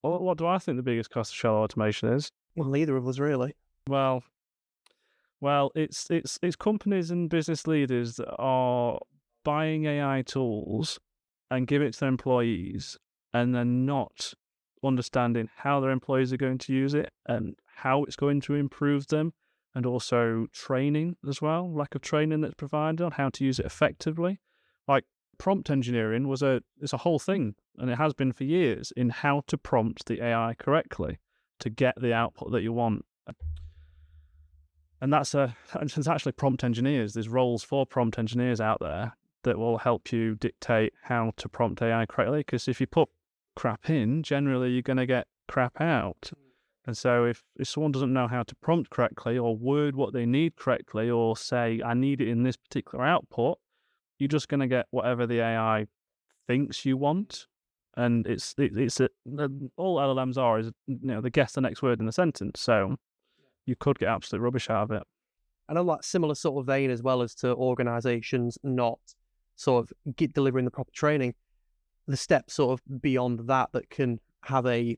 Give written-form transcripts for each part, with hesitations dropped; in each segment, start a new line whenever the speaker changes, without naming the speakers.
What do I think the biggest cost of shell automation is?
Well, neither of us really.
Well, it's companies and business leaders that are buying AI tools and give it to their employees, and then not understanding how their employees are going to use it and how it's going to improve them, and also training as well. Lack of training that's provided on how to use it effectively. Like prompt engineering it's a whole thing, and it has been for years, in how to prompt the AI correctly to get the output that you want. And there's actually prompt engineers. There's roles for prompt engineers out there that will help you dictate how to prompt AI correctly. Because if you put crap in, generally you're going to get crap out. And so if someone doesn't know how to prompt correctly, or word what they need correctly, or say, I need it in this particular output, you're just going to get whatever the AI thinks you want. And all LLMs are is, they guess the next word in the sentence. So you could get absolute rubbish out of it.
And on that similar sort of vein, as well as to organisations not sort of delivering the proper training, the step sort of beyond that can have a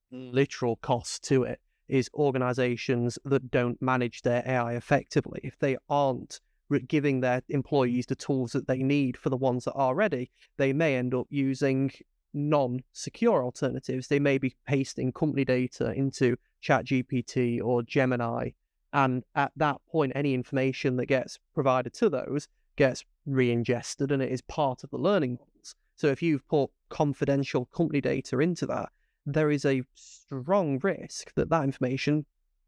literal cost to it is organisations that don't manage their AI effectively. If they aren't giving their employees the tools that they need for the ones that are ready, they may end up using non-secure alternatives. They may be pasting company data into ChatGPT or Gemini, and at that point, any information that gets provided to those gets re-ingested, and it is part of the learning models. So if you've put confidential company data into that, there is a strong risk that information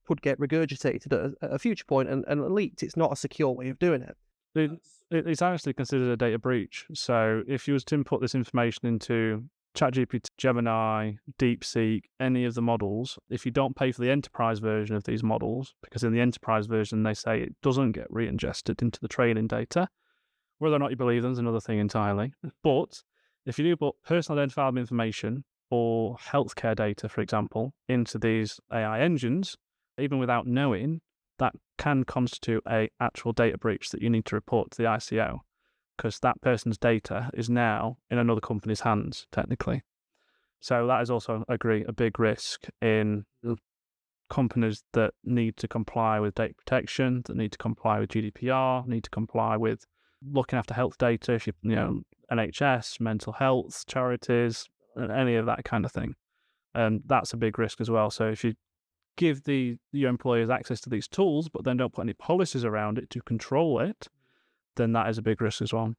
could get regurgitated at a future point and leaked. It's not a secure way of doing it.
It's actually considered a data breach. So if you was to input this information into ChatGPT, Gemini, DeepSeek, any of the models, if you don't pay for the enterprise version of these models, because in the enterprise version they say it doesn't get re-ingested into the training data, whether or not you believe them is another thing entirely. But if you do put personal identifiable information or healthcare data, for example, into these AI engines, even without knowing, that can constitute a actual data breach that you need to report to the ICO, because that person's data is now in another company's hands, technically. So that is also, I agree, a big risk in companies that need to comply with data protection, that need to comply with GDPR, need to comply with looking after health data, if NHS, mental health, charities, any of that kind of thing. And that's a big risk as well. So if you give your employers access to these tools, but then don't put any policies around it to control it, then that is a big risk as well.